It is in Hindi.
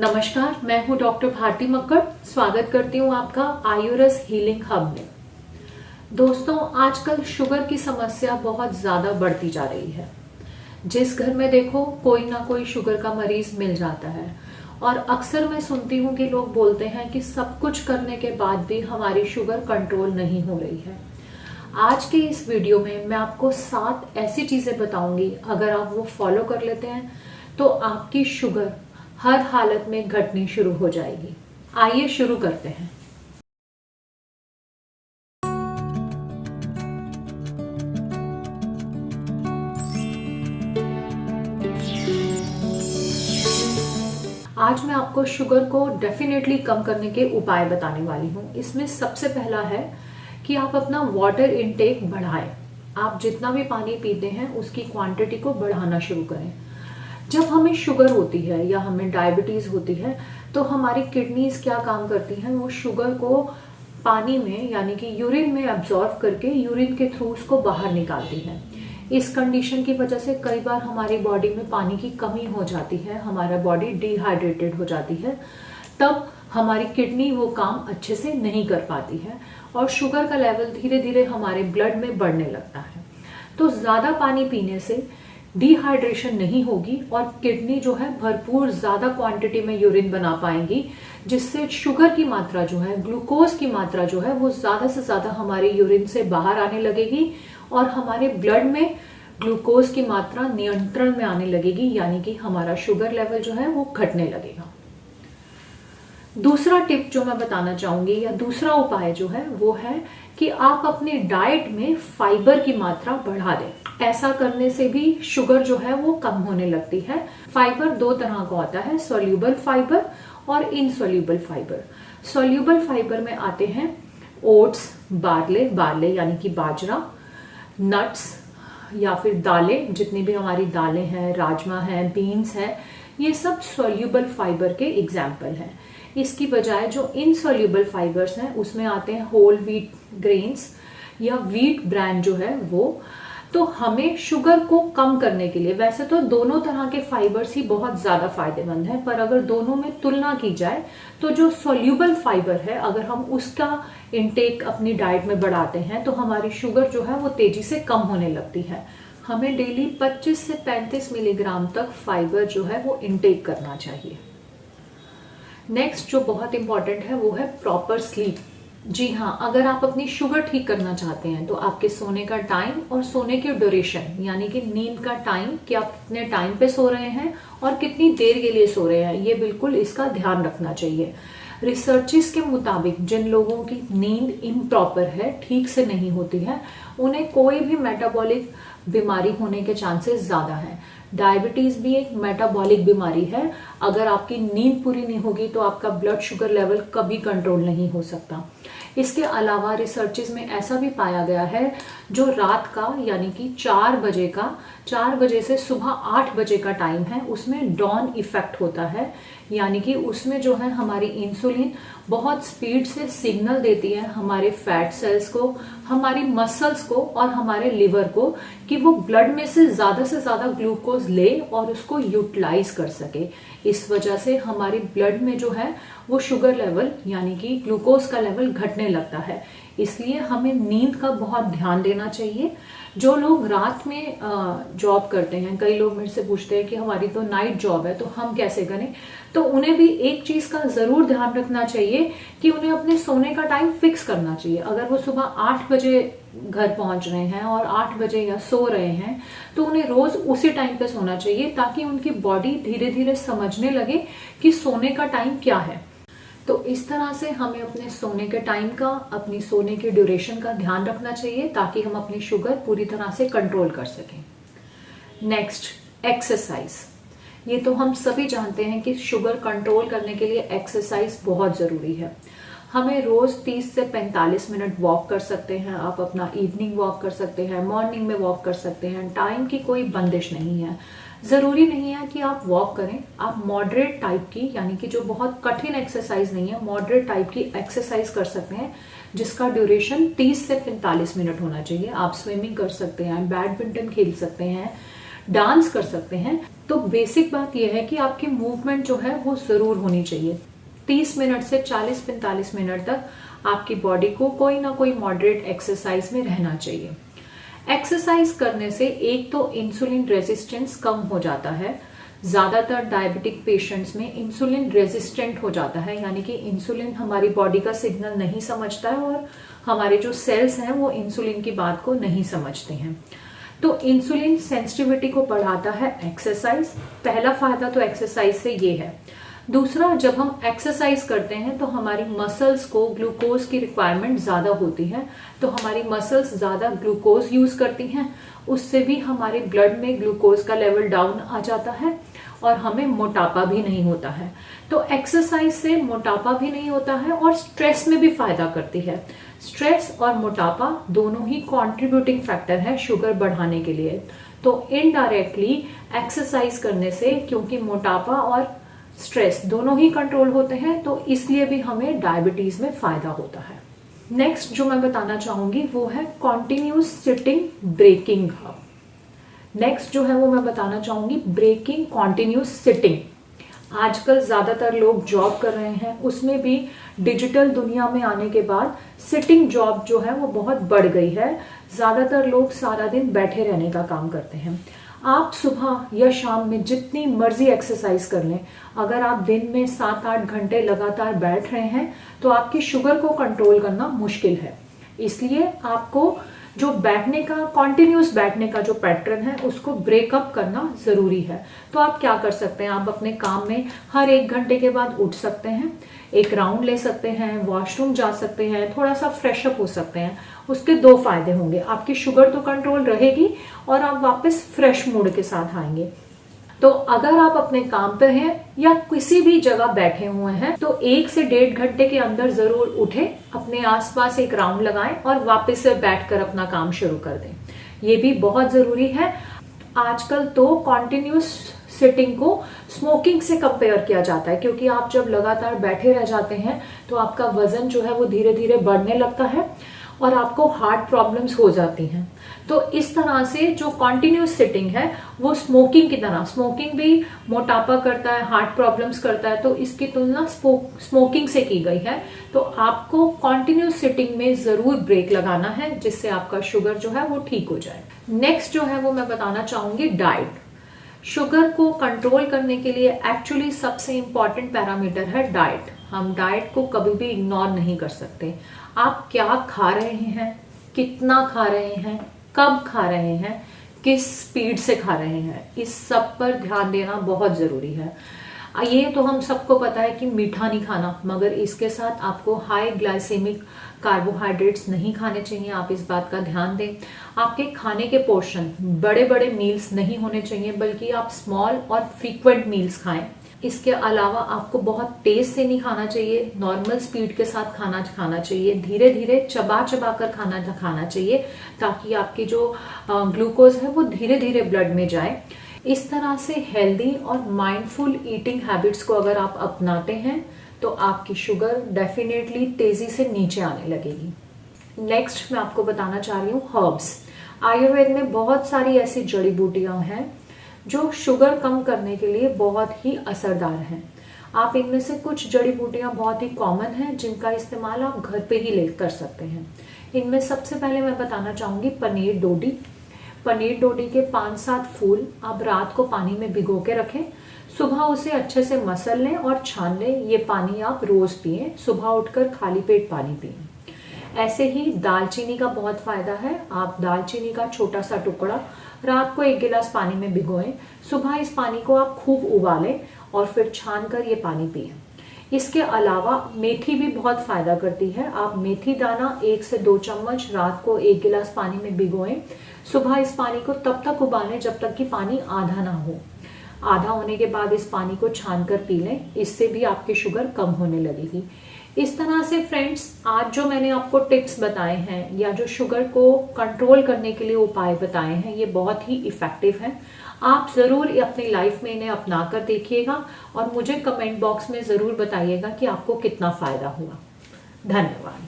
नमस्कार, मैं हूं डॉक्टर भारती मक्कड़। स्वागत करती हूं आपका आयुरस हीलिंग हब में। दोस्तों, आजकल शुगर की समस्या बहुत ज्यादा बढ़ती जा रही है। जिस घर में देखो कोई ना कोई शुगर का मरीज मिल जाता है और अक्सर मैं सुनती हूं कि लोग बोलते हैं कि सब कुछ करने के बाद भी हमारी शुगर कंट्रोल नहीं हो रही है। आज के इस वीडियो में मैं आपको 7 ऐसी चीजें बताऊंगी, अगर आप वो फॉलो कर लेते हैं तो आपकी शुगर हर हालत में घटनी शुरू हो जाएगी। आइए शुरू करते हैं। आज मैं आपको शुगर को डेफिनेटली कम करने के उपाय बताने वाली हूँ। इसमें सबसे पहला है कि आप अपना वाटर इनटेक बढ़ाएं। आप जितना भी पानी पीते हैं उसकी क्वांटिटी को बढ़ाना शुरू करें। जब हमें शुगर होती है या हमें डायबिटीज होती है तो हमारी किडनीज क्या काम करती हैं, वो शुगर को पानी में यानी कि यूरिन में एब्जॉर्ब करके यूरिन के थ्रू उसको बाहर निकालती हैं। इस कंडीशन की वजह से कई बार हमारी बॉडी में पानी की कमी हो जाती है, हमारा बॉडी डिहाइड्रेटेड हो जाती है। तब हमारी किडनी वो काम अच्छे से नहीं कर पाती है और शुगर का लेवल धीरे धीरे हमारे ब्लड में बढ़ने लगता है। तो ज्यादा पानी पीने से डिहाइड्रेशन नहीं होगी और किडनी जो है भरपूर ज्यादा क्वांटिटी में यूरिन बना पाएंगी, जिससे शुगर की मात्रा जो है, ग्लूकोज की मात्रा जो है, वो ज्यादा से ज्यादा हमारे यूरिन से बाहर आने लगेगी और हमारे ब्लड में ग्लूकोज की मात्रा नियंत्रण में आने लगेगी, यानी कि हमारा शुगर लेवल जो है वो घटने लगेगा। दूसरा टिप जो मैं बताना चाहूंगी या दूसरा उपाय जो है वो है कि आप अपनी डाइट में फाइबर की मात्रा बढ़ा दें। ऐसा करने से भी शुगर जो है वो कम होने लगती है। फाइबर 2 तरह का होता है, सोल्यूबल फाइबर और इनसोल्यूबल फाइबर। सोल्यूबल फाइबर में आते हैं ओट्स, बार्ले यानी कि बाजरा, नट्स या फिर दालें, जितनी भी हमारी दालें हैं, राजमा है, बीन्स है, ये सब सोल्यूबल फाइबर के एग्जाम्पल हैं। इसकी बजाय जो इनसोल्यूबल फाइबर्स हैं उसमें आते हैं होल व्हीट ग्रेन्स या व्हीट ब्रांड जो है वो। तो हमें शुगर को कम करने के लिए, वैसे तो दोनों तरह के फाइबर्स ही बहुत ज्यादा फायदेमंद है, पर अगर दोनों में तुलना की जाए तो जो सोल्यूबल फाइबर है, अगर हम उसका इंटेक अपनी डाइट में बढ़ाते हैं तो हमारी शुगर जो है वो तेजी से कम होने लगती है। हमें डेली 25 से 35 मिलीग्राम तक फाइबर जो है वो इंटेक करना चाहिए। नेक्स्ट जो बहुत इंपॉर्टेंट है वो है प्रॉपर स्लीप। जी हाँ, अगर आप अपनी शुगर ठीक करना चाहते हैं तो आपके सोने का टाइम और सोने की ड्यूरेशन यानी कि नींद का टाइम, कि आप कितने टाइम पे सो रहे हैं और कितनी देर के लिए सो रहे हैं, ये बिल्कुल इसका ध्यान रखना चाहिए। रिसर्चेस के मुताबिक जिन लोगों की नींद इम्प्रॉपर है, ठीक से नहीं होती है, उन्हें कोई भी मेटाबॉलिक बीमारी होने के चांसेस ज्यादा हैं। डायबिटीज भी एक मेटाबॉलिक बीमारी है। अगर आपकी नींद पूरी नहीं होगी तो आपका ब्लड शुगर लेवल कभी कंट्रोल नहीं हो सकता। इसके अलावा रिसर्चेस में ऐसा भी पाया गया है, जो रात का यानी कि 4 बजे से सुबह 8 बजे का टाइम है, उसमें डॉन इफेक्ट होता है, यानी कि उसमें जो है हमारी इंसुलिन बहुत स्पीड से सिग्नल देती है हमारे फैट सेल्स को, हमारी मसल्स को और हमारे लिवर को कि वो ब्लड में से ज्यादा ग्लूकोज ले और उसको यूटिलाइज कर सके। इस वजह से हमारी ब्लड में जो है वो शुगर लेवल यानी कि ग्लूकोज का लेवल घटने लगता है। इसलिए हमें नींद का बहुत ध्यान देना चाहिए। जो लोग रात में जॉब करते हैं, कई लोग मेरे से पूछते हैं कि हमारी तो नाइट जॉब है तो हम कैसे करें, तो उन्हें भी एक चीज का जरूर ध्यान रखना चाहिए कि उन्हें अपने सोने का टाइम फिक्स करना चाहिए। अगर वो सुबह 8 बजे घर पहुंच रहे हैं और 8 बजे या सो रहे हैं तो उन्हें रोज उसी टाइम पे सोना चाहिए, ताकि उनकी बॉडी धीरे धीरे समझने लगे कि सोने का टाइम क्या है। तो इस तरह से हमें अपने सोने के टाइम का, अपनी सोने के ड्यूरेशन का ध्यान रखना चाहिए, ताकि हम अपनी शुगर पूरी तरह से कंट्रोल कर सकें। Next, exercise. ये तो हम सभी जानते हैं कि शुगर कंट्रोल करने के लिए एक्सरसाइज बहुत जरूरी है। हमें रोज 30 से 45 मिनट वॉक कर सकते हैं। आप अपना इवनिंग वॉक कर सकते हैं, मॉर्निंग में वॉक कर सकते हैं। टाइम की कोई बंदिश नहीं है। जरूरी नहीं है कि आप वॉक करें, आप मॉडरेट टाइप की यानी कि जो बहुत कठिन एक्सरसाइज नहीं है, मॉडरेट टाइप की एक्सरसाइज कर सकते हैं, जिसका ड्यूरेशन 30 से 45 मिनट होना चाहिए। आप स्विमिंग कर सकते हैं, बैडमिंटन खेल सकते हैं, डांस कर सकते हैं। तो बेसिक बात यह है कि आपकी मूवमेंट जो है वो जरूर होनी चाहिए। 30 मिनट से 40-45 मिनट तक आपकी बॉडी को कोई ना कोई मॉडरेट एक्सरसाइज में रहना चाहिए। एक्सरसाइज करने से एक तो इंसुलिन रेजिस्टेंस कम हो जाता है। ज्यादातर डायबिटिक पेशेंट्स में इंसुलिन रेजिस्टेंट हो जाता है, यानी कि इंसुलिन हमारी बॉडी का सिग्नल नहीं समझता है और हमारे जो सेल्स हैं वो इंसुलिन की बात को नहीं समझते हैं। तो इंसुलिन सेंसिटिविटी को बढ़ाता है एक्सरसाइज। पहला फायदा तो एक्सरसाइज से ये है। दूसरा, जब हम एक्सरसाइज करते हैं तो हमारी मसल्स को ग्लूकोज की रिक्वायरमेंट ज्यादा होती है, तो हमारी मसल्स ज्यादा ग्लूकोज यूज करती हैं, उससे भी हमारे ब्लड में ग्लूकोज का लेवल डाउन आ जाता है और हमें मोटापा भी नहीं होता है। तो एक्सरसाइज से मोटापा भी नहीं होता है और स्ट्रेस में भी फायदा करती है। स्ट्रेस और मोटापा दोनों ही कंट्रीब्यूटिंग फैक्टर है शुगर बढ़ाने के लिए। तो इनडायरेक्टली एक्सरसाइज करने से, क्योंकि मोटापा और स्ट्रेस दोनों ही कंट्रोल होते हैं, तो इसलिए भी हमें डायबिटीज में फायदा होता है। नेक्स्ट जो मैं बताना चाहूंगी वो है कॉन्टिन्यूस सिटिंग ब्रेकिंग। नेक्स्ट जो है वो मैं बताना चाहूंगी ब्रेकिंग कॉन्टिन्यूस सिटिंग। आजकल ज्यादातर लोग जॉब कर रहे हैं, उसमें भी डिजिटल दुनिया में आने के बाद सिटिंग जॉब जो है वो बहुत बढ़ गई है। ज्यादातर लोग सारा दिन बैठे रहने का काम करते हैं। आप सुबह या शाम में जितनी मर्जी एक्सरसाइज कर लें, अगर आप दिन में 7-8 घंटे लगातार बैठ रहे हैं तो आपकी शुगर को कंट्रोल करना मुश्किल है। इसलिए आपको जो बैठने का, कॉन्टिन्यूस बैठने का जो पैटर्न है उसको ब्रेकअप करना जरूरी है। तो आप क्या कर सकते हैं, आप अपने काम में हर 1 घंटे के बाद उठ सकते हैं, एक राउंड ले सकते हैं, वॉशरूम जा सकते हैं, थोड़ा सा फ्रेश अप हो सकते हैं। उसके 2 फायदे होंगे, आपकी शुगर तो कंट्रोल रहेगी और आप वापस फ्रेश मूड के साथ आएंगे। तो अगर आप अपने काम पे हैं या किसी भी जगह बैठे हुए हैं तो 1 से 1.5 घंटे के अंदर जरूर उठें, अपने आसपास एक राउंड लगाएं और वापस से बैठकर अपना काम शुरू कर दें। ये भी बहुत जरूरी है। आजकल तो कॉन्टिन्यूस सिटिंग को स्मोकिंग से कंपेयर किया जाता है, क्योंकि आप जब लगातार बैठे रह जाते हैं तो आपका वजन जो है वो धीरे धीरे बढ़ने लगता है और आपको हार्ट प्रॉब्लम्स हो जाती हैं। तो इस तरह से जो कॉन्टिन्यूस सिटिंग है वो स्मोकिंग की तरह, स्मोकिंग भी मोटापा करता है, हार्ट प्रॉब्लम्स करता है, तो इसकी तुलना स्मोकिंग से की गई है। तो आपको कॉन्टिन्यूस सिटिंग में जरूर ब्रेक लगाना है, जिससे आपका शुगर जो है वो ठीक हो जाए। नेक्स्ट जो है वो मैं बताना चाहूंगी डाइट। शुगर को कंट्रोल करने के लिए एक्चुअली सबसे इंपॉर्टेंट पैरामीटर है डाइट। हम डाइट को कभी भी इग्नोर नहीं कर सकते। आप क्या खा रहे हैं, कितना खा रहे हैं, कब खा रहे हैं, किस स्पीड से खा रहे हैं, इस सब पर ध्यान देना बहुत जरूरी है। ये तो हम सबको पता है कि मीठा नहीं खाना, मगर इसके साथ आपको हाई ग्लाइसेमिक कार्बोहाइड्रेट्स नहीं खाने चाहिए। आप इस बात का ध्यान दें। आपके खाने के पोर्शन बड़े बड़े मील्स नहीं होने चाहिए, बल्कि आप स्मॉल और फ्रीक्वेंट मील्स खाएं। इसके अलावा आपको बहुत तेज से नहीं खाना चाहिए, नॉर्मल स्पीड के साथ खाना खाना चाहिए, धीरे धीरे चबा चबा कर खाना चाहिए, ताकि आपकी जो ग्लूकोज है वो धीरे धीरे ब्लड में जाए। इस तरह से हेल्दी और माइंडफुल ईटिंग हैबिट्स को अगर आप अपनाते हैं तो आपकी शुगर डेफिनेटली तेजी से नीचे आने लगेगी। नेक्स्ट मैं आपको बताना चाह रही हूँ हर्ब्स। आयुर्वेद में बहुत सारी ऐसी जड़ी बूटियां हैं जो शुगर कम करने के लिए बहुत ही असरदार हैं। आप इनमें से कुछ जड़ी बूटियां बहुत ही कॉमन हैं जिनका इस्तेमाल आप घर पे ही कर सकते हैं। इनमें सबसे पहले मैं बताना चाहूंगी पनीर डोडी। पनीर डोडी के 5-7 फूल आप रात को पानी में भिगो के रखें, सुबह उसे अच्छे से मसल लें और छान लें। ये पानी आप रोज पिएं, सुबह उठकर खाली पेट पानी पिएं। ऐसे ही दालचीनी का बहुत फायदा है। आप दालचीनी का छोटा सा टुकड़ा रात को 1 गिलास पानी में भिगोएं, सुबह इस पानी को आप खूब उबालें और फिर छान कर ये पानी पिएं। इसके अलावा मेथी भी बहुत फायदा करती है। आप मेथी दाना 1 से 2 चम्मच रात को 1 गिलास पानी में भिगोएं, सुबह इस पानी को तब तक उबालें जब तक कि पानी आधा ना हो। आधा होने के बाद इस पानी को छान कर पी लें, इससे भी आपकी शुगर कम होने लगेगी। इस तरह से फ्रेंड्स, आज जो मैंने आपको टिप्स बताए हैं या जो शुगर को कंट्रोल करने के लिए उपाय बताए हैं, ये बहुत ही इफेक्टिव हैं। आप जरूर अपनी लाइफ में इन्हें अपना कर देखिएगा और मुझे कमेंट बॉक्स में जरूर बताइएगा कि आपको कितना फायदा हुआ। धन्यवाद।